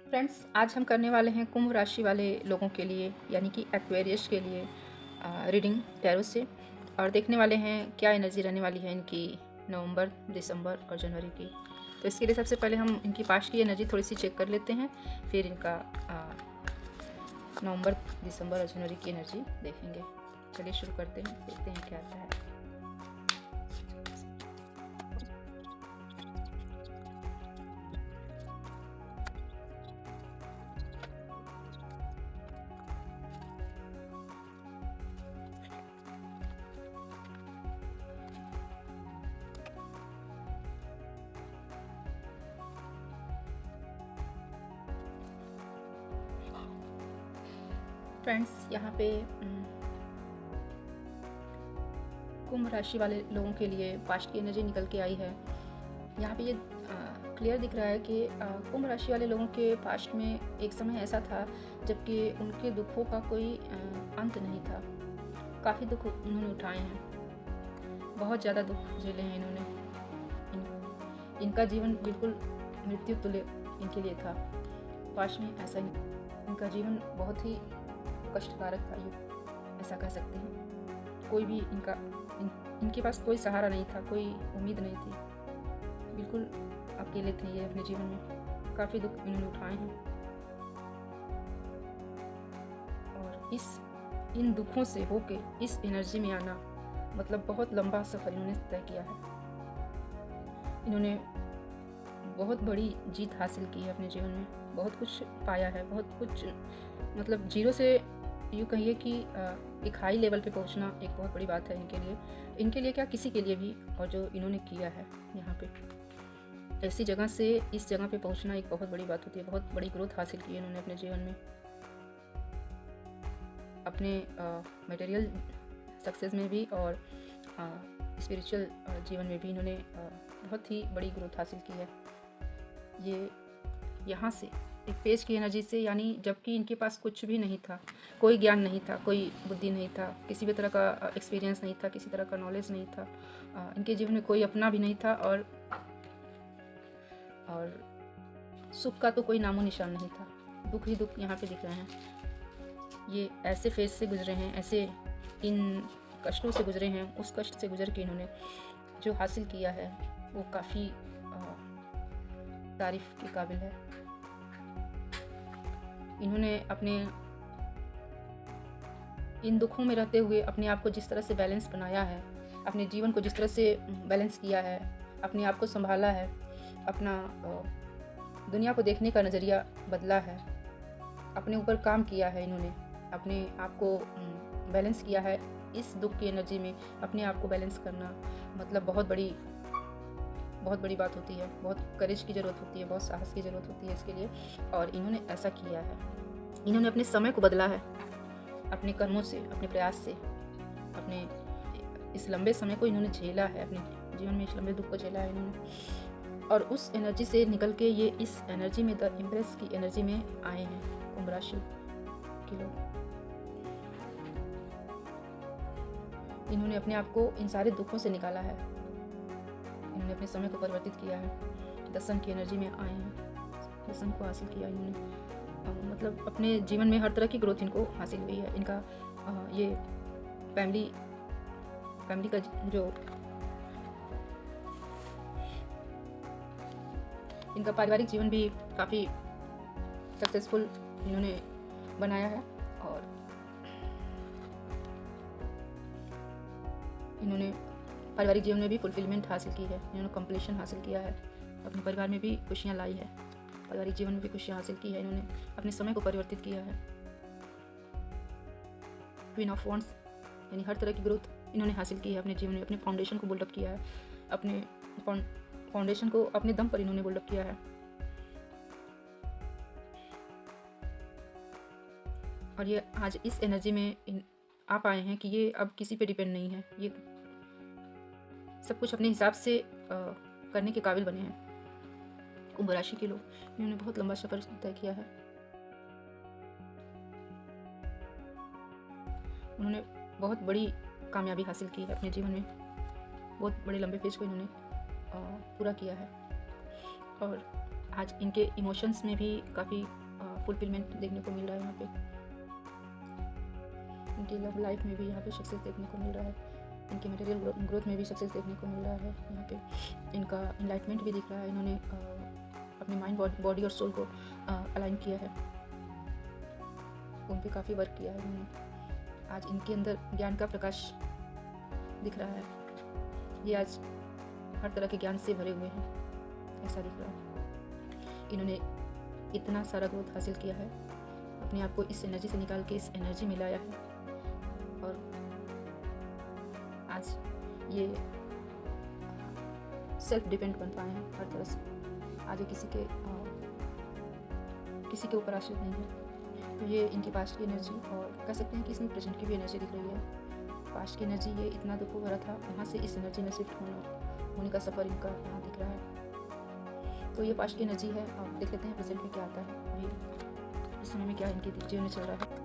Friends, आज हम करने वाले हैं कुंभ राशि वाले लोगों के लिए यानी कि एक्वेरियस के लिए रीडिंग टैरो से, और देखने वाले हैं क्या एनर्जी रहने वाली है इनकी नवंबर, दिसंबर और जनवरी की। तो इसके लिए सबसे पहले हम इनकी पास्ट की एनर्जी थोड़ी सी चेक कर लेते हैं, फिर इनका नवंबर, दिसंबर और जनवरी की एनर्जी देखेंगे। चलिए शुरू करते हैं, देखते हैं क्या आता है। फ्रेंड्स, यहाँ पे कुंभ राशि वाले लोगों के लिए पास्ट की एनर्जी निकल के आई है। यहाँ पे ये क्लियर दिख रहा है कि कुंभ राशि वाले लोगों के पास्ट में एक समय ऐसा था जबकि उनके दुखों का कोई अंत नहीं था। काफ़ी दुख उन्होंने उठाए हैं, बहुत ज़्यादा दुख झेले हैं इन्होंने। इनका जीवन बिल्कुल मृत्यु तुल्य इनके लिए था। पास्ट में ऐसा ही इनका जीवन बहुत ही कष्टकारक था, ये ऐसा कह सकते हैं। कोई भी इनके पास कोई सहारा नहीं था, कोई उम्मीद नहीं थी, बिल्कुल अकेले थे ये अपने जीवन में। काफ़ी दुख इन्होंने उठाए हैं और इन दुखों से होके इस एनर्जी में आना मतलब बहुत लंबा सफ़र इन्होंने तय किया है। इन्होंने बहुत बड़ी जीत हासिल की है अपने जीवन में, बहुत कुछ पाया है, बहुत कुछ मतलब जीरो से यूँ कहिए कि एक हाई लेवल पे पहुंचना एक बहुत बड़ी बात है इनके लिए क्या, किसी के लिए भी। और जो इन्होंने किया है यहाँ पे, ऐसी जगह से इस जगह पे पहुंचना एक बहुत बड़ी बात होती है। बहुत बड़ी ग्रोथ हासिल की है इन्होंने अपने जीवन में। अपने मटेरियल सक्सेस में भी और स्पिरिचुअल जीवन में भी इन्होंने बहुत ही बड़ी ग्रोथ हासिल की है। ये यहाँ से एक पेज की एनर्जी से, यानी जबकि इनके पास कुछ भी नहीं था, कोई ज्ञान नहीं था, कोई बुद्धि नहीं था, किसी भी तरह का एक्सपीरियंस नहीं था, किसी तरह का नॉलेज नहीं था, इनके जीवन में कोई अपना भी नहीं था, और सुख का तो कोई नामो निशान नहीं था। दुख ही दुख यहाँ पे दिख रहे हैं। ये ऐसे फेज से गुजरे हैं, ऐसे इन कष्टों से गुजरे हैं। उस कष्ट से गुजर के इन्होंने जो हासिल किया है वो काफ़ी तारीफ के काबिल है। इन्होंने अपने इन दुखों में रहते हुए अपने आप को जिस तरह से बैलेंस बनाया है, अपने जीवन को जिस तरह से बैलेंस किया है, अपने आप को संभाला है, अपना दुनिया को देखने का नज़रिया बदला है, अपने ऊपर काम किया है इन्होंने, अपने आप को बैलेंस किया है। इस दुख की एनर्जी में अपने आप को बैलेंस करना मतलब बहुत बड़ी बात होती है। बहुत करेज की ज़रूरत होती है, बहुत साहस की ज़रूरत होती है इसके लिए, और इन्होंने ऐसा किया है। इन्होंने अपने समय को बदला है, अपने कर्मों से, अपने प्रयास से, अपने इस लंबे समय को इन्होंने झेला है, अपने जीवन में इस लंबे दुख को झेला है इन्होंने, और उस एनर्जी से निकल के ये इस एनर्जी में, द इम्प्रेस की एनर्जी में आए हैं कुंभ राशि के लोग। इन्होंने अपने आप को इन सारे दुखों से निकाला है, इन्होंने अपने समय को परिवर्तित किया है, दर्शन की एनर्जी में आए हैं, दर्शन को हासिल किया इन्होंने। मतलब अपने जीवन में हर तरह की ग्रोथ इनको हासिल हुई है। इनका ये फैमिली का जो इनका पारिवारिक जीवन भी काफ़ी सक्सेसफुल इन्होंने बनाया है, और इन्होंने पारिवारिक जीवन में भी फुलफिलमेंट हासिल की है, इन्होंने कंप्लीशन हासिल किया है, अपने परिवार में भी खुशियाँ लाई है, पारिवारिक जीवन में भी खुशियाँ हासिल की है। इन्होंने अपने समय को परिवर्तित किया है। क्वीन ऑफ वॉन्ड्स यानी हर तरह की ग्रोथ इन्होंने हासिल की है अपने जीवन में। अपने फाउंडेशन को बिल्डअप किया है, अपने फाउंडेशन को अपने दम पर इन्होंने बिल्डअप किया है। और ये आज इस एनर्जी में आप आए हैं कि ये अब किसी पे डिपेंड नहीं है, ये सब कुछ अपने हिसाब से करने के काबिल बने हैं। कुंभ राशि के लोग, इन्होंने बहुत लंबा सफर तय किया है। उन्होंने बहुत बड़ी कामयाबी हासिल की है अपने जीवन में, बहुत बड़े लंबे फेज को इन्होंने पूरा किया है, और आज इनके इमोशंस में भी काफ़ी फुलफिलमेंट देखने को मिल रहा है यहाँ पे। इनकी लव लाइफ में भी यहाँ पे सक्सेस देखने को मिल रहा है। इनके मटेरियल ग्रोथ में भी सक्सेस देखने को मिल रहा है। यहाँ पे इनका इनलाइटमेंट भी दिख रहा है। इन्होंने अपने माइंड, बॉडी और सोल को अलाइन किया है। उन पे काफ़ी वर्क किया है इन्होंने। आज इनके अंदर ज्ञान का प्रकाश दिख रहा है। ये आज हर तरह के ज्ञान से भरे हुए हैं, ऐसा दिख रहा है। इन्होंने इतना सारा ग्रोथ हासिल किया है, अपने आप को इस एनर्जी से निकाल के इस एनर्जी में लाया है, और आज ये सेल्फ डिपेंड बन पाए हैं हर तरह से। आज ये किसी के ऊपर आश्रित नहीं है। तो ये इनकी पास्ट की एनर्जी, और कह सकते हैं कि इसमें प्रेजेंट की भी एनर्जी दिख रही है। पास्ट की एनर्जी ये इतना दुख भरा था, वहाँ से इस एनर्जी में शिफ्ट होने का सफ़र इनका यहाँ दिख रहा है। तो ये पास्ट की एनर्जी है। और देख लेते हैं प्रेजेंट में क्या आता है, अभी इस समय में क्या इनके जीवन में चल रहा है।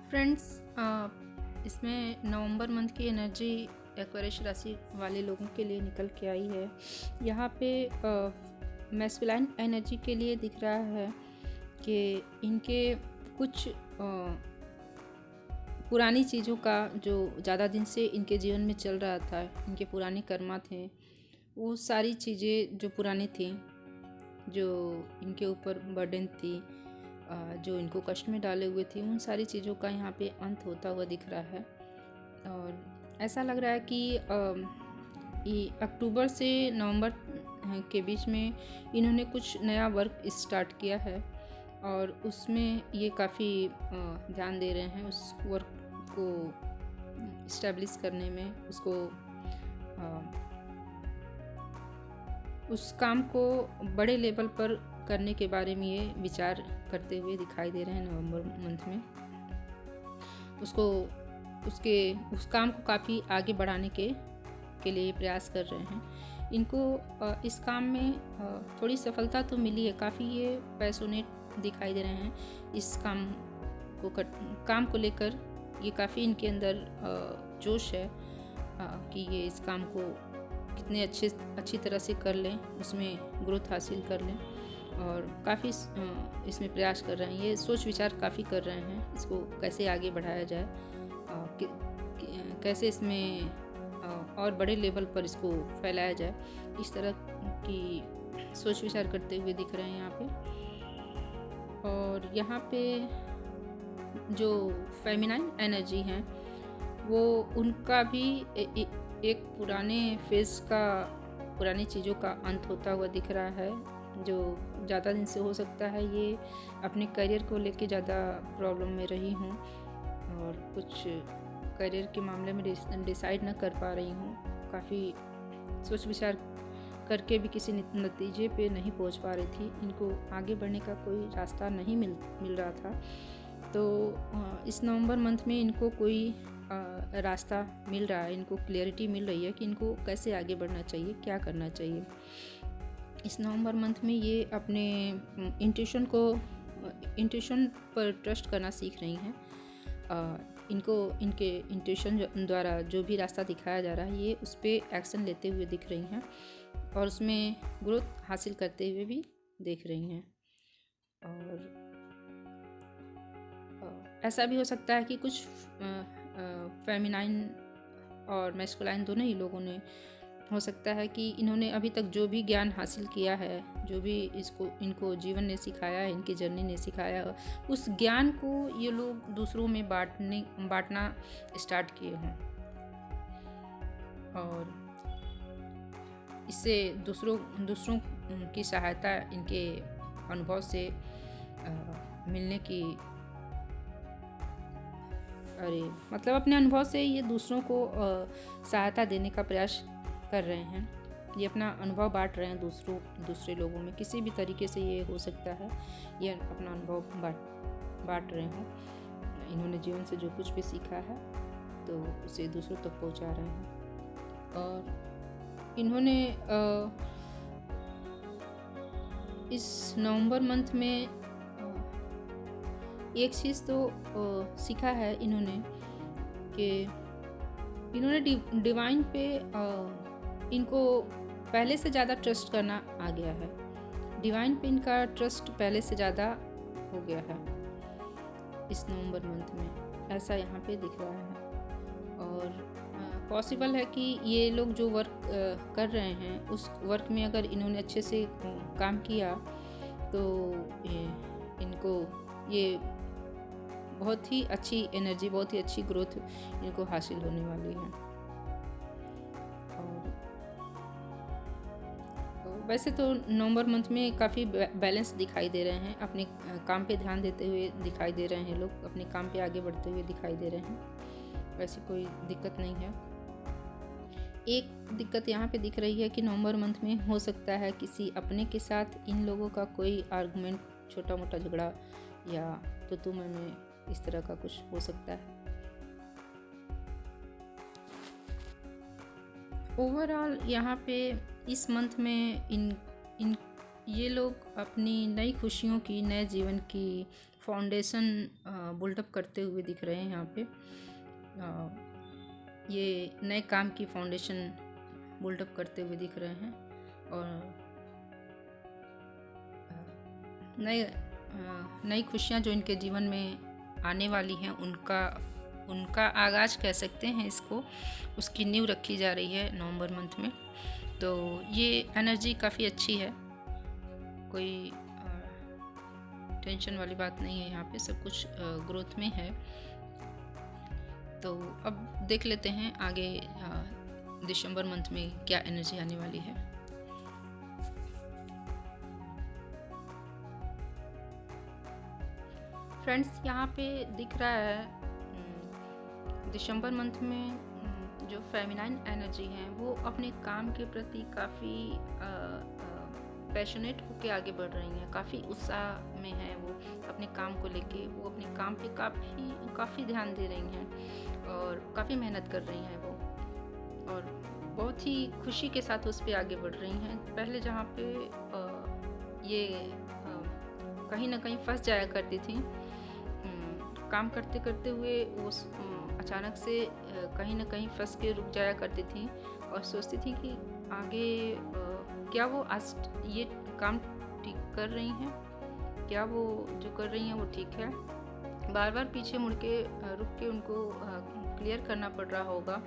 फ्रेंड्स, इसमें नवंबर मंथ की एनर्जी एक्वेरियस राशि वाले लोगों के लिए निकल के आई है। यहाँ पे मैस्कुलाइन एनर्जी के लिए दिख रहा है कि इनके कुछ पुरानी चीज़ों का जो ज़्यादा दिन से इनके जीवन में चल रहा था, इनके पुराने कर्मा थे, वो सारी चीज़ें जो पुरानी थी, जो इनके ऊपर बर्डन थी, जो इनको कष्ट में डाले हुए थी, उन सारी चीज़ों का यहाँ पे अंत होता हुआ दिख रहा है। और ऐसा लग रहा है कि अक्टूबर से नवंबर के बीच में इन्होंने कुछ नया वर्क स्टार्ट किया है, और उसमें ये काफ़ी ध्यान दे रहे हैं उस वर्क को इस्टेब्लिश करने में, उस काम को बड़े लेवल पर करने के बारे में ये विचार करते हुए दिखाई दे रहे हैं नवंबर मंथ में। उस काम को काफ़ी आगे बढ़ाने के लिए प्रयास कर रहे हैं। इनको इस काम में थोड़ी सफलता तो मिली है, काफ़ी ये पैशनेट दिखाई दे रहे हैं इस काम को लेकर। ये काफ़ी इनके अंदर जोश है कि ये इस काम को कितने अच्छी तरह से कर लें, उसमें ग्रोथ हासिल कर लें, और काफ़ी इसमें प्रयास कर रहे हैं। ये सोच विचार काफ़ी कर रहे हैं, इसको कैसे आगे बढ़ाया जाए, कैसे इसमें और बड़े लेवल पर इसको फैलाया जाए, इस तरह की सोच विचार करते हुए दिख रहे हैं यहाँ पे। और यहाँ पे जो फेमिनाइन एनर्जी हैं, वो उनका भी एक पुराने फेज़ का, पुरानी चीज़ों का अंत होता हुआ दिख रहा है, जो ज़्यादा दिन से हो सकता है ये अपने करियर को लेके ज़्यादा प्रॉब्लम में रही हूँ, और कुछ करियर के मामले में डिसाइड न कर पा रही हूँ। काफ़ी सोच विचार करके भी किसी नतीजे पे नहीं पहुँच पा रही थी। इनको आगे बढ़ने का कोई रास्ता नहीं मिल रहा था। तो इस नवंबर मंथ में इनको कोई रास्ता मिल रहा है, इनको क्लियरिटी मिल रही है कि इनको कैसे आगे बढ़ना चाहिए, क्या करना चाहिए। इस नवंबर मंथ में ये अपने इंट्यूशन पर ट्रस्ट करना सीख रही हैं। इनको इनके इंट्यूशन द्वारा जो भी रास्ता दिखाया जा रहा है, ये उस पर एक्शन लेते हुए दिख रही हैं, और उसमें ग्रोथ हासिल करते हुए भी देख रही हैं। और ऐसा भी हो सकता है कि कुछ फेमिनाइन और मैस्कुलाइन दोनों ही लोगों ने, हो सकता है कि इन्होंने अभी तक जो भी ज्ञान हासिल किया है, जो भी इनको जीवन ने सिखाया है, इनकी जर्नी ने सिखाया है, उस ज्ञान को ये लोग दूसरों में बांटना स्टार्ट किए हों, और इससे दूसरों की सहायता इनके अनुभव से मिलने की, मतलब अपने अनुभव से ये दूसरों को सहायता देने का प्रयास कर रहे हैं। ये अपना अनुभव बांट रहे हैं दूसरे लोगों में। किसी भी तरीके से ये हो सकता है, ये अपना अनुभव बांट रहे हों। इन्होंने जीवन से जो कुछ भी सीखा है तो उसे दूसरों तक पहुंचा रहे हैं। और इन्होंने इस नवंबर मंथ में एक चीज़ तो सीखा है इन्होंने कि इन्होंने डिवाइन पे इनको पहले से ज़्यादा ट्रस्ट करना आ गया है। डिवाइन पे इनका ट्रस्ट पहले से ज़्यादा हो गया है इस नवंबर मंथ में, ऐसा यहाँ पे दिख रहा है। और पॉसिबल है कि ये लोग जो वर्क कर रहे हैं उस वर्क में अगर इन्होंने अच्छे से काम किया तो इनको ये बहुत ही अच्छी एनर्जी, बहुत ही अच्छी ग्रोथ इनको हासिल होने वाली है। और वैसे तो नवंबर मंथ में काफ़ी बैलेंस दिखाई दे रहे हैं, अपने काम पे ध्यान देते हुए दिखाई दे रहे हैं लोग, अपने काम पे आगे बढ़ते हुए दिखाई दे रहे हैं। वैसे कोई दिक्कत नहीं है। एक दिक्कत यहाँ पे दिख रही है कि नवंबर मंथ में हो सकता है किसी अपने के साथ इन लोगों का कोई आर्गुमेंट, छोटा मोटा झगड़ा या तो में इस तरह का कुछ हो सकता है। ओवरऑल यहाँ पे इस मंथ में इन ये लोग अपनी नई खुशियों की, नए जीवन की फाउंडेशन बिल्डअप करते हुए दिख रहे हैं। यहाँ पे ये नए काम की फाउंडेशन बिल्डअप करते हुए दिख रहे हैं और नई खुशियाँ जो इनके जीवन में आने वाली हैं उनका आगाज़ कह सकते हैं इसको, उसकी नींव रखी जा रही है नवंबर मंथ में। तो ये एनर्जी काफ़ी अच्छी है, कोई टेंशन वाली बात नहीं है। यहाँ पे सब कुछ ग्रोथ में है। तो अब देख लेते हैं आगे दिसंबर मंथ में क्या एनर्जी आने वाली है। फ्रेंड्स, यहाँ पे दिख रहा है दिसंबर मंथ में जो फेमिनाइन एनर्जी है वो अपने काम के प्रति काफ़ी पैशनेट होके आगे बढ़ रही हैं, काफ़ी उत्साह में है वो अपने काम को लेके। वो अपने काम पे काफ़ी ध्यान दे रही हैं और काफ़ी मेहनत कर रही हैं वो, और बहुत ही खुशी के साथ उस पर आगे बढ़ रही हैं। पहले जहाँ पे ये कहीं ना कहीं फंस जाया करती थी, काम करते करते हुए वो अचानक से कहीं ना कहीं फंस के रुक जाया करती थी और सोचती थी कि आगे क्या वो आज ये काम ठीक कर रही हैं, क्या वो जो कर रही हैं वो ठीक है। बार बार पीछे मुड़ के रुक के उनको क्लियर करना पड़ रहा होगा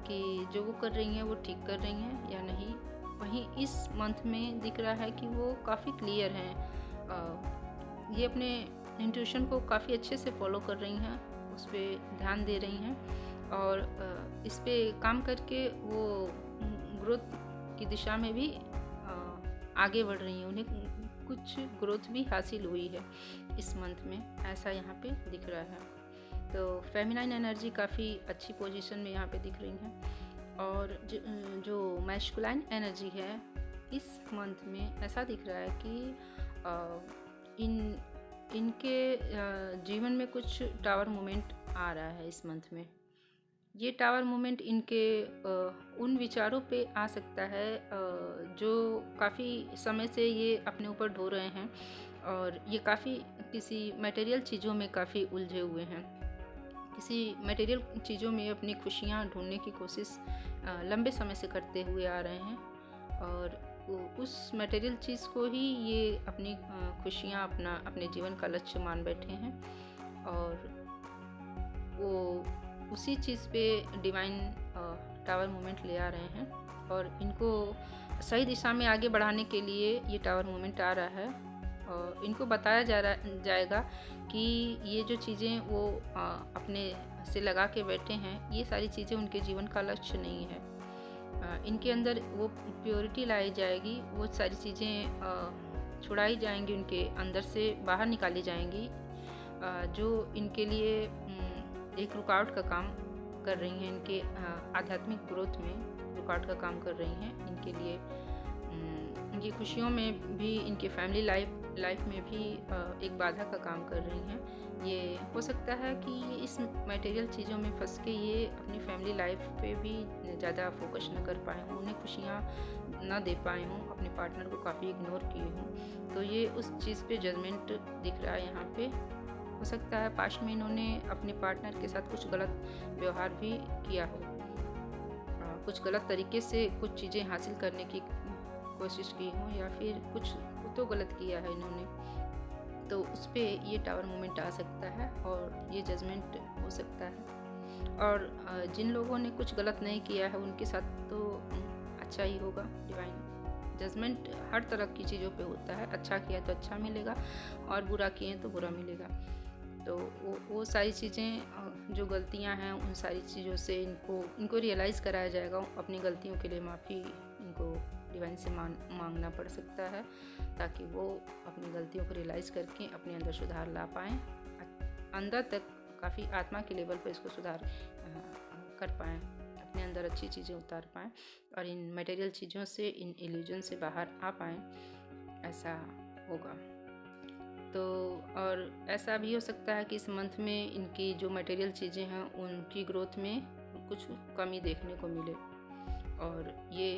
कि जो वो कर रही हैं वो ठीक कर रही हैं या नहीं। वहीं इस मंथ में दिख रहा है कि वो काफ़ी क्लियर हैं, ये अपने इंट्यूशन को काफ़ी अच्छे से फॉलो कर रही हैं, उस पर ध्यान दे रही हैं और इस पे काम करके वो ग्रोथ की दिशा में भी आगे बढ़ रही हैं। उन्हें कुछ ग्रोथ भी हासिल हुई है इस मंथ में, ऐसा यहाँ पे दिख रहा है। तो फेमिनाइन एनर्जी काफ़ी अच्छी पोजीशन में यहाँ पे दिख रही है। और जो मैस्कुलाइन एनर्जी है इस मंथ में ऐसा दिख रहा है कि इनके जीवन में कुछ टावर मोमेंट आ रहा है इस मंथ में। ये टावर मोमेंट इनके उन विचारों पे आ सकता है जो काफ़ी समय से ये अपने ऊपर ढो रहे हैं, और ये काफ़ी किसी मटेरियल चीज़ों में काफ़ी उलझे हुए हैं। किसी मटेरियल चीज़ों में अपनी खुशियाँ ढूंढने की कोशिश लंबे समय से करते हुए आ रहे हैं, और उस मटेरियल चीज़ को ही ये अपनी खुशियाँ, अपने जीवन का लक्ष्य मान बैठे हैं, और वो उसी चीज़ पे डिवाइन टावर मूवमेंट ले आ रहे हैं। और इनको सही दिशा में आगे बढ़ाने के लिए ये टावर मूवमेंट आ रहा है, और इनको बताया जाएगा कि ये जो चीज़ें वो अपने से लगा के बैठे हैं, ये सारी चीज़ें उनके जीवन का लक्ष्य नहीं है। इनके अंदर वो प्योरिटी लाई जाएगी, वो सारी चीज़ें छुड़ाई जाएंगी, उनके अंदर से बाहर निकाली जाएंगी, जो इनके लिए एक रुकावट का काम कर रही हैं, इनके आध्यात्मिक ग्रोथ में रुकावट का काम कर रही हैं। इनके लिए इनकी खुशियों में भी, इनके फैमिली लाइफ में भी एक बाधा का काम कर रही हैं। ये हो सकता है कि ये इस मटेरियल चीज़ों में फंस के ये अपनी फैमिली लाइफ पे भी ज़्यादा फोकस न कर पाए हों, उन्हें खुशियाँ ना दे पाए हों, अपने पार्टनर को काफ़ी इग्नोर किए हों। तो ये उस चीज़ पे जजमेंट दिख रहा है यहाँ पे। हो सकता है पास्ट में इन्होंने अपने पार्टनर के साथ कुछ गलत व्यवहार भी किया हो, कुछ गलत तरीके से कुछ चीज़ें हासिल करने की कोशिश की हों, या फिर कुछ तो गलत किया है इन्होंने, तो उस पर ये टावर मोमेंट आ सकता है और ये जजमेंट हो सकता है। और जिन लोगों ने कुछ गलत नहीं किया है उनके साथ तो अच्छा ही होगा। डिवाइन जजमेंट हर तरह की चीज़ों पे होता है, अच्छा किया तो अच्छा मिलेगा और बुरा किए तो बुरा मिलेगा। तो वो सारी चीज़ें जो गलतियां हैं, उन सारी चीज़ों से इनको रियलाइज़ कराया जाएगा। अपनी गलतियों के लिए माफ़ी इनको डिवाइन से मांगना पड़ सकता है, ताकि वो अपनी गलतियों को रियलाइज़ करके अपने अंदर सुधार ला पाएँ, अंदर तक काफ़ी आत्मा के लेवल पर इसको सुधार कर पाएँ, अपने अंदर अच्छी चीज़ें उतार पाएँ और इन मटेरियल चीज़ों से, इन इल्यूजन से बाहर आ पाएँ, ऐसा होगा। तो और ऐसा भी हो सकता है कि इस मंथ में इनकी जो मटेरियल चीज़ें हैं उनकी ग्रोथ में कुछ कमी देखने को मिले, और ये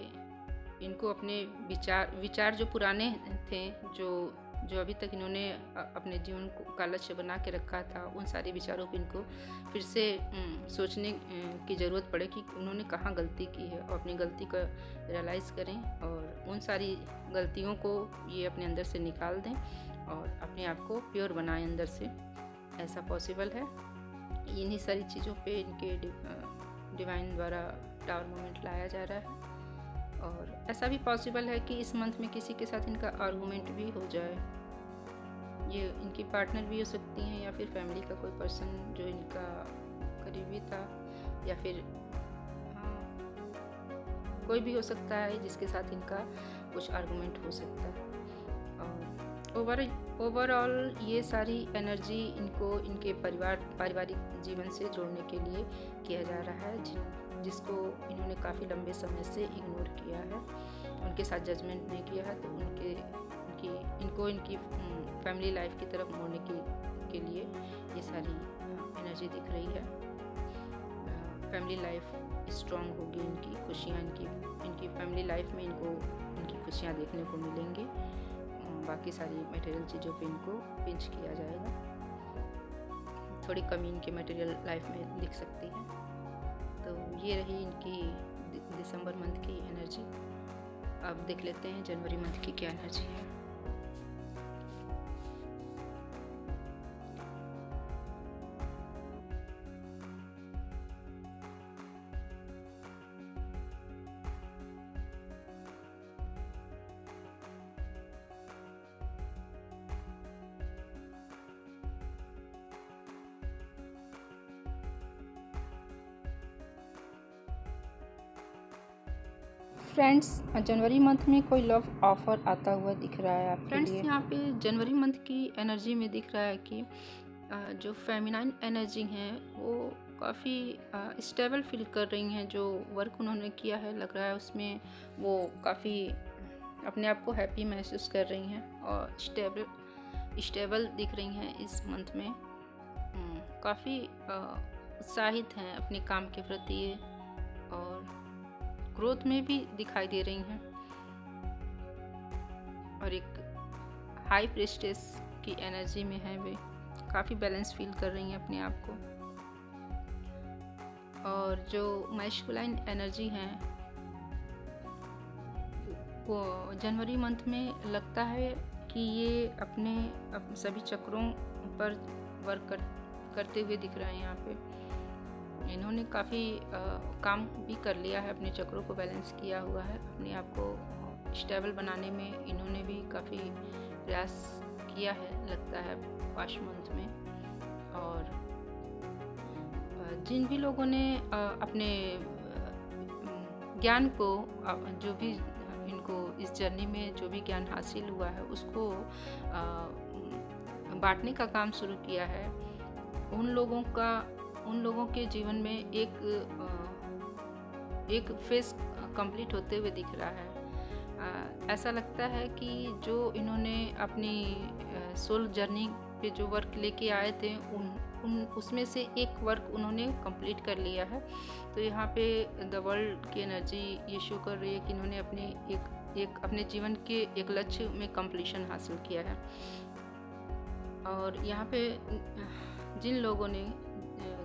इनको अपने विचार जो पुराने थे, जो अभी तक इन्होंने अपने जीवन का लक्ष्य बना के रखा था, उन सारे विचारों पर इनको फिर से सोचने की ज़रूरत पड़े कि उन्होंने कहाँ गलती की है, और अपनी गलती का रियलाइज़ करें और उन सारी गलतियों को ये अपने अंदर से निकाल दें और अपने आप को प्योर बनाएं अंदर से। ऐसा पॉसिबल है। इन्हीं सारी चीज़ों पे इनके डिवाइन द्वारा टावर मोमेंट लाया जा रहा है। और ऐसा भी पॉसिबल है कि इस मंथ में किसी के साथ इनका आर्गूमेंट भी हो जाए। ये इनकी पार्टनर भी हो सकती हैं, या फिर फैमिली का कोई पर्सन जो इनका करीबी था, या फिर कोई भी हो सकता है जिसके साथ इनका कुछ आर्गूमेंट हो सकता है। और ओवरऑल ये सारी एनर्जी इनको इनके पारिवारिक जीवन से जोड़ने के लिए किया जा रहा है, जिसको इन्होंने काफ़ी लंबे समय से इग्नोर किया है, उनके साथ जजमेंट नहीं किया है। तो इनको इनकी फैमिली लाइफ की तरफ मोड़ने के लिए ये सारी एनर्जी दिख रही है। फैमिली लाइफ स्ट्रॉन्ग होगी, इनकी खुशियाँ, इनकी फैमिली लाइफ में इनकी खुशियाँ देखने को मिलेंगी। बाकी सारी मटेरियल चीज़ों पे इनको पिंच किया जाएगा। थोड़ी कमी इनकी मटेरियल लाइफ में दिख सकती है। तो ये रही इनकी दिसंबर मंथ की एनर्जी। अब देख लेते हैं जनवरी मंथ की क्या एनर्जी है। फ्रेंड्स, जनवरी मंथ में कोई लव ऑफर आता हुआ दिख रहा है आपके लिए। फ्रेंड्स, यहाँ पे जनवरी मंथ की एनर्जी में दिख रहा है कि जो फेमिनाइन एनर्जी हैं वो काफ़ी स्टेबल फील कर रही हैं। जो वर्क उन्होंने किया है, लग रहा है उसमें वो काफ़ी अपने आप को हैप्पी महसूस कर रही हैं और स्टेबल दिख रही हैं इस मंथ में। काफ़ी उत्साहित हैं अपने काम के प्रति और ग्रोथ में भी दिखाई दे रही हैं, और एक हाई प्रेस्टेस की एनर्जी में है। वे काफ़ी बैलेंस फील कर रही हैं अपने आप को। और जो मैस्कुलाइन एनर्जी हैं वो जनवरी मंथ में लगता है कि ये अपने सभी चक्रों पर वर्क करते हुए दिख रहे हैं। यहाँ पे इन्होंने काफ़ी काम भी कर लिया है, अपने चक्रों को बैलेंस किया हुआ है। अपने आप को स्टेबल बनाने में इन्होंने भी काफ़ी प्रयास किया है, लगता है पास्ट मंथ में। और जिन भी लोगों ने अपने ज्ञान को, जो भी इनको इस जर्नी में जो भी ज्ञान हासिल हुआ है उसको बांटने का काम शुरू किया है, उन लोगों के जीवन में एक फेस कंप्लीट होते हुए दिख रहा है। ऐसा लगता है कि जो इन्होंने अपनी सोल जर्नी पे जो वर्क लेके आए थे उसमें से एक वर्क उन्होंने कंप्लीट कर लिया है। तो यहाँ पे द वर्ल्ड की एनर्जी ये शो कर रही है कि इन्होंने अपने जीवन के एक लक्ष्य में कंप्लीशन हासिल किया है। और यहाँ पे जिन लोगों ने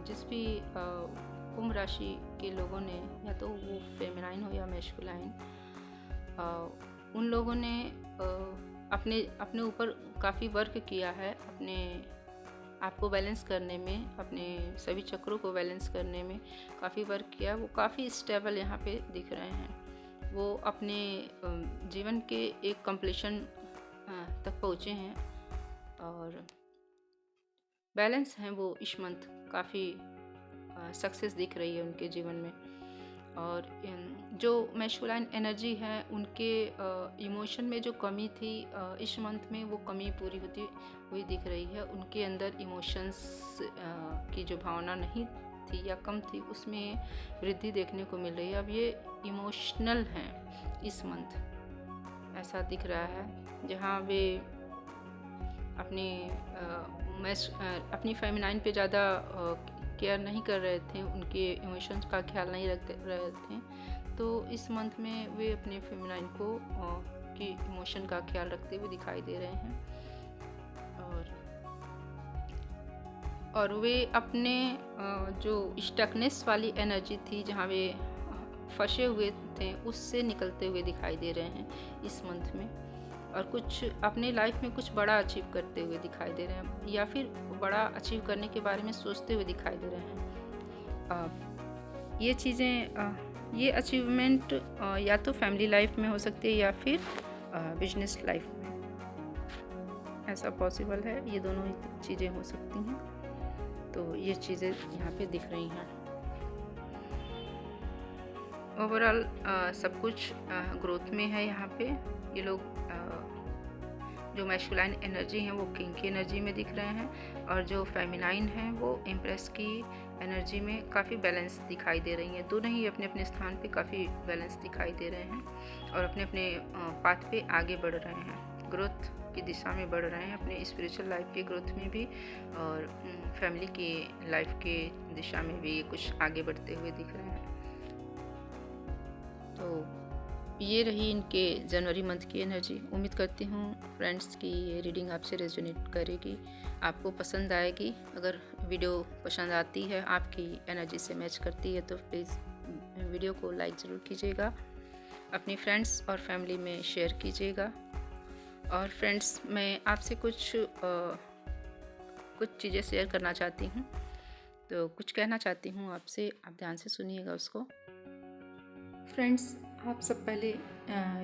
जिस भी कुंभ राशि के लोगों ने, या तो वो फेमिनाइन हो या मैस्कुलाइन, उन लोगों ने अपने ऊपर काफ़ी वर्क किया है, अपने आप को बैलेंस करने में, अपने सभी चक्रों को बैलेंस करने में काफ़ी वर्क किया। वो काफ़ी स्टेबल यहाँ पे दिख रहे हैं। वो अपने जीवन के एक कंप्लीशन तक पहुँचे हैं और बैलेंस हैं वो इस मंथ। काफ़ी सक्सेस दिख रही है उनके जीवन में। और जो मैस्कुलाइन एनर्जी है, उनके इमोशन में जो कमी थी इस मंथ में, वो कमी पूरी होती हुई दिख रही है। उनके अंदर इमोशंस की जो भावना नहीं थी या कम थी, उसमें वृद्धि देखने को मिल रही है। अब ये इमोशनल हैं इस मंथ, ऐसा दिख रहा है। जहाँ वे अपनी फेमिनाइन पे ज़्यादा केयर नहीं कर रहे थे, उनके इमोशंस का ख्याल नहीं रख रहे थे, तो इस मंथ में वे अपने फेमिनाइन को की इमोशन का ख्याल रखते हुए दिखाई दे रहे हैं। और वे अपने जो स्टकनेस वाली एनर्जी थी, जहाँ वे फंसे हुए थे, उससे निकलते हुए दिखाई दे रहे हैं इस मंथ में। और कुछ अपने लाइफ में कुछ बड़ा अचीव करते हुए दिखाई दे रहे हैं, या फिर बड़ा अचीव करने के बारे में सोचते हुए दिखाई दे रहे हैं। ये चीज़ें, ये अचीवमेंट या तो फैमिली लाइफ में हो सकती है या फिर बिजनेस लाइफ में, ऐसा पॉसिबल है। ये दोनों चीज़ें हो सकती हैं। तो ये चीज़ें यहाँ पे दिख रही हैं। ओवरऑल सब कुछ ग्रोथ में है यहाँ पे। ये लोग जो मैस्कुलाइन एनर्जी हैं वो किंग की एनर्जी में दिख रहे हैं, और जो फेमिनाइन हैं वो एम्प्रेस की एनर्जी में काफ़ी बैलेंस दिखाई दे रही हैं। दोनों ही अपने अपने स्थान पे काफ़ी बैलेंस दिखाई दे रहे हैं और अपने अपने पाथ पे आगे बढ़ रहे हैं, ग्रोथ की दिशा में बढ़ रहे हैं, अपने स्पिरिचुअल लाइफ के ग्रोथ में भी और फैमिली की लाइफ के दिशा में भी कुछ आगे बढ़ते हुए दिख रहे हैं। तो ये रही इनके जनवरी मंथ की एनर्जी। उम्मीद करती हूँ फ्रेंड्स की ये रीडिंग आपसे रेजोनेट करेगी, आपको पसंद आएगी। अगर वीडियो पसंद आती है, आपकी एनर्जी से मैच करती है, तो प्लीज़ वीडियो को लाइक ज़रूर कीजिएगा, अपनी फ्रेंड्स और फैमिली में शेयर कीजिएगा। और फ्रेंड्स, मैं आपसे कुछ चीज़ें शेयर करना चाहती हूँ, तो कुछ कहना चाहती हूँ आपसे, आप ध्यान से सुनिएगा उसको। फ्रेंड्स, आप सब पहले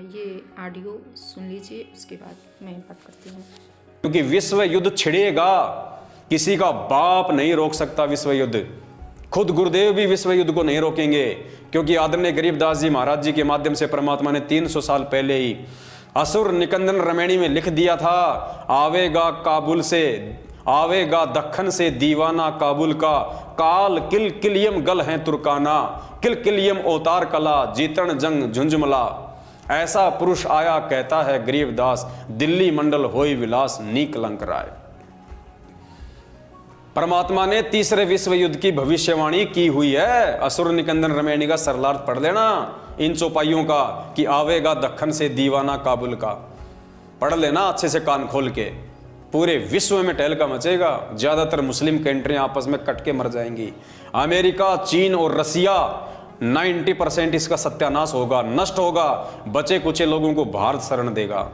ये ऑडियो सुन लीजिए, उसके बाद मैं बात करती हूँ। क्योंकि विश्व युद्ध छिड़ेगा, किसी का बाप नहीं रोक सकता विश्व युद्ध, खुद गुरुदेव भी विश्व युद्ध को नहीं रोकेंगे। क्योंकि आदरणीय गरीबदास जी महाराज जी के माध्यम से परमात्मा ने 300 साल पहले ही असुर निकंदन रमैणी में लिख दिया था, आवेगा काबुल से, आवेगा दक्खन से दीवाना काबुल का, काल किल किलियम गल है तुर्काना, किल किलियम अवतार कला, जीतन जंग झुंझुमला। ऐसा पुरुष आया कहता है गरीबदास, दिल्ली मंडल होई विलास नी कलंक राय। परमात्मा ने तीसरे विश्व युद्ध की भविष्यवाणी की हुई है। असुर निकंदन रमैणी का सरलार्थ पढ़ लेना इन चौपाइयों का, कि आवेगा दक्खन से दीवाना काबुल का, पढ़ लेना अच्छे से कान खोल के। पूरे विश्व में टहलका मचेगा, ज्यादातर मुस्लिम कंट्रियां आपस में कट के मर जाएंगी। अमेरिका, चीन और रसिया 90% इसका सत्यानाश होगा, नष्ट होगा, बचे कुचे लोगों को भारत शरण देगा।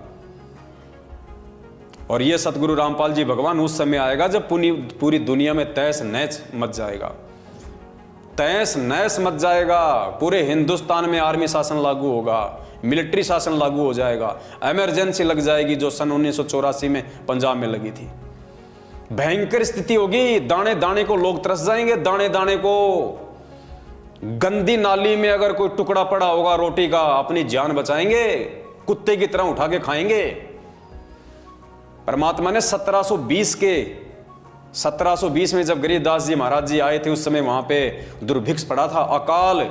और ये सतगुरु रामपाल जी भगवान उस समय आएगा जब पूरी दुनिया में तहस नहस मच जाएगा, तहस नहस मच जाएगा। पूरे हिंदुस्तान में आर्मी शासन लागू होगा, मिलिट्री शासन लागू हो जाएगा, इमरजेंसी लग जाएगी जो सन 1984 में पंजाब में लगी थी। भयंकर स्थिति होगी, दाने दाने को लोग तरस जाएंगे, दाने दाने को। गंदी नाली में अगर कोई टुकड़ा पड़ा होगा रोटी का, अपनी जान बचाएंगे, कुत्ते की तरह उठा के खाएंगे। परमात्मा ने 1720 के 1720 में जब गरीबदास जी महाराज जी आए थे, उस समय वहाँ पे दुर्भिक्ष पड़ा था, अकाल।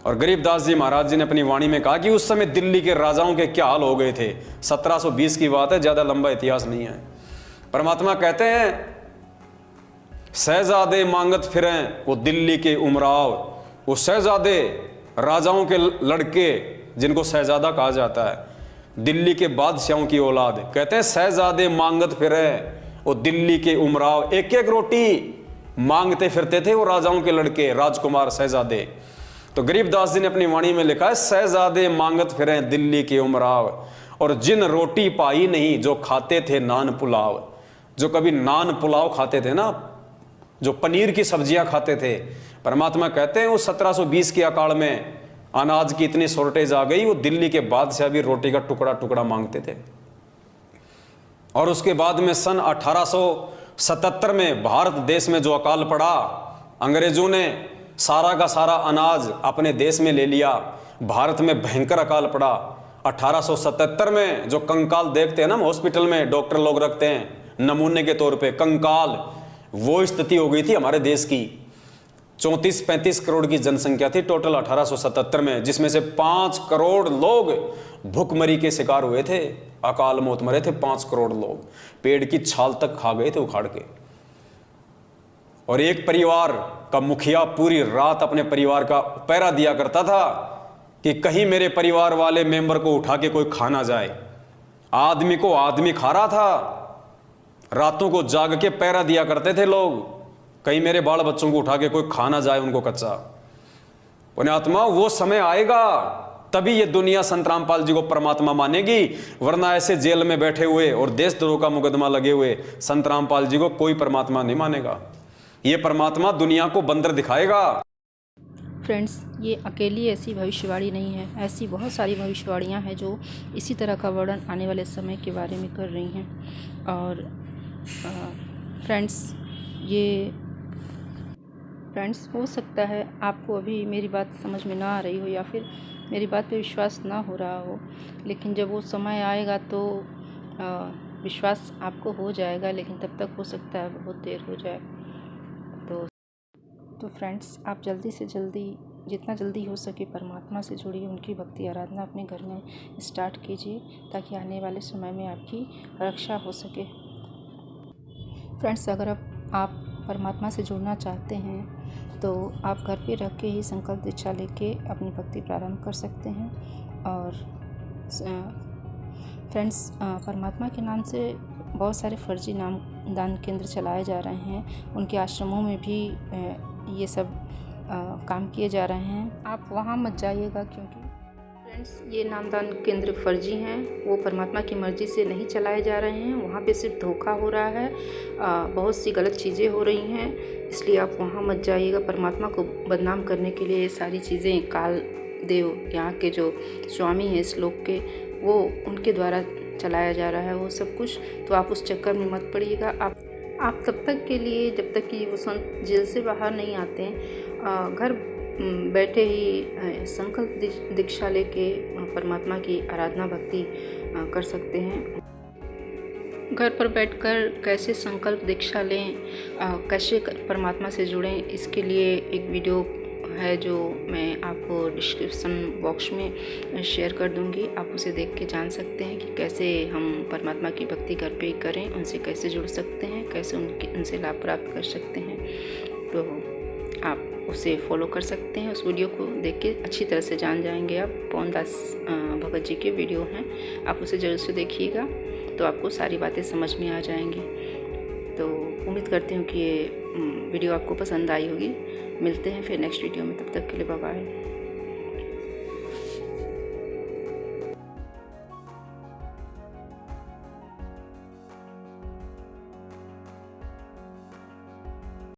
और गरीबदास जी महाराज जी ने अपनी वाणी में कहा कि उस समय दिल्ली के राजाओं के क्या हाल हो गए थे। 1720 की बात है, ज़्यादा लंबा इतिहास नहीं है। परमात्मा कहते हैं शहजादे मांगत फिरें वो दिल्ली के उमराव। वो शहजादे, राजाओं के लड़के जिनको शहजादा कहा जाता है, दिल्ली के बादशाहों की औलाद, कहते हैं शहजादे मांगत फिरें वो दिल्ली के उमराव। एक एक रोटी मांगते फिरते थे वो राजाओं के लड़के, राजकुमार, शहजादे। तो गरीबदास जी ने अपनी वाणी में लिखा है शहजादे मांगत फिरें दिल्ली के उमराव, और जिन रोटी पाई नहीं जो खाते थे नान पुलाव। जो कभी नान पुलाव खाते थे ना, जो पनीर की सब्जियां खाते थे, परमात्मा कहते हैं उस 1720 के अकाल में अनाज की इतनी शॉर्टेज आ गई, वो दिल्ली के बादशाह भी रोटी का टुकड़ा टुकड़ा मांगते थे। और उसके बाद में सन 1877 में भारत देश में जो अकाल पड़ा, अंग्रेजों ने सारा का सारा अनाज अपने देश में ले लिया, भारत में भयंकर अकाल पड़ा। 1877 में जो कंकाल देखते हैं ना हॉस्पिटल में, डॉक्टर लोग रखते हैं नमूने के तौर पे कंकाल, वो स्थिति हो गई थी हमारे देश की। 34-35 करोड़ की जनसंख्या थी टोटल 1877 में, जिसमें से 5 करोड़ लोग भूखमरी के शिकार हुए थे, अकाल मौत मरे थे 5 करोड़ लोग। पेड़ की छाल तक खा गए थे उखाड़ के। और एक परिवार का मुखिया पूरी रात अपने परिवार का पहरा दिया करता था कि कहीं मेरे परिवार वाले मेंबर को उठा के कोई खा ना जाए। आदमी को आदमी खा रहा था, रातों को जाग के पहरा दिया करते थे लोग, कहीं मेरे बाल बच्चों को उठा के कोई खा ना जाए उनको कच्चा। पुण्यात्मा, वो समय आएगा तभी ये दुनिया संत रामपाल जी को परमात्मा मानेगी, वरना ऐसे जेल में बैठे हुए और देशद्रोह का मुकदमा लगे हुए संत रामपाल जी को कोई परमात्मा नहीं मानेगा। ये परमात्मा दुनिया को बंदर दिखाएगा। फ्रेंड्स, ये अकेली ऐसी भविष्यवाणी नहीं है, ऐसी बहुत सारी भविष्यवाणियाँ हैं जो इसी तरह का वर्णन आने वाले समय के बारे में कर रही हैं। और फ्रेंड्स हो सकता है आपको अभी मेरी बात समझ में ना आ रही हो या फिर मेरी बात पे विश्वास ना हो रहा हो, लेकिन जब वो समय आएगा तो विश्वास आपको हो जाएगा, लेकिन तब तक हो सकता है बहुत देर हो जाए। तो फ्रेंड्स, आप जल्दी से जल्दी, जितना जल्दी हो सके परमात्मा से जुड़िए, उनकी भक्ति आराधना अपने घर में स्टार्ट कीजिए ताकि आने वाले समय में आपकी रक्षा हो सके। फ्रेंड्स, अगर आप परमात्मा से जुड़ना चाहते हैं तो आप घर पे रह के ही संकल्प दीक्षा लेके अपनी भक्ति प्रारंभ कर सकते हैं। और फ्रेंड्स, परमात्मा के नाम से बहुत सारे फर्जी नाम दान केंद्र चलाए जा रहे हैं, उनके आश्रमों में भी ये सब काम किए जा रहे हैं। आप वहाँ मत जाइएगा, क्योंकि फ्रेंड्स ये नामदान केंद्र फर्जी हैं, वो परमात्मा की मर्ज़ी से नहीं चलाए जा रहे हैं। वहाँ पे सिर्फ धोखा हो रहा है, बहुत सी गलत चीज़ें हो रही हैं, इसलिए आप वहाँ मत जाइएगा। परमात्मा को बदनाम करने के लिए ये सारी चीज़ें काल देव, यहाँ के जो स्वामी हैं इस लोक के, वो उनके द्वारा चलाया जा रहा है वो सब कुछ। तो आप उस चक्कर में मत पड़िएगा। आप तब तक के लिए, जब तक कि वो संत जेल से बाहर नहीं आते हैं, घर बैठे ही संकल्प दीक्षा लेके परमात्मा की आराधना भक्ति कर सकते हैं। घर पर बैठकर कैसे संकल्प दीक्षा लें, कैसे परमात्मा से जुड़ें, इसके लिए एक वीडियो है जो मैं आपको डिस्क्रिप्शन बॉक्स में शेयर कर दूंगी। आप उसे देख के जान सकते हैं कि कैसे हम परमात्मा की भक्ति घर पे करें, उनसे कैसे जुड़ सकते हैं, कैसे उनसे लाभ प्राप्त कर सकते हैं। तो आप उसे फॉलो कर सकते हैं। उस वीडियो को देख के अच्छी तरह से जान जाएंगे आप। पवन दास भगत जी के वीडियो हैं, आप उसे जरूर से देखिएगा तो आपको सारी बातें समझ में आ जाएंगी। तो उम्मीद करती हूँ कि ये वीडियो आपको पसंद आई होगी। मिलते हैं फिर नेक्स्ट वीडियो में, तब तक के लिए बाय बाय।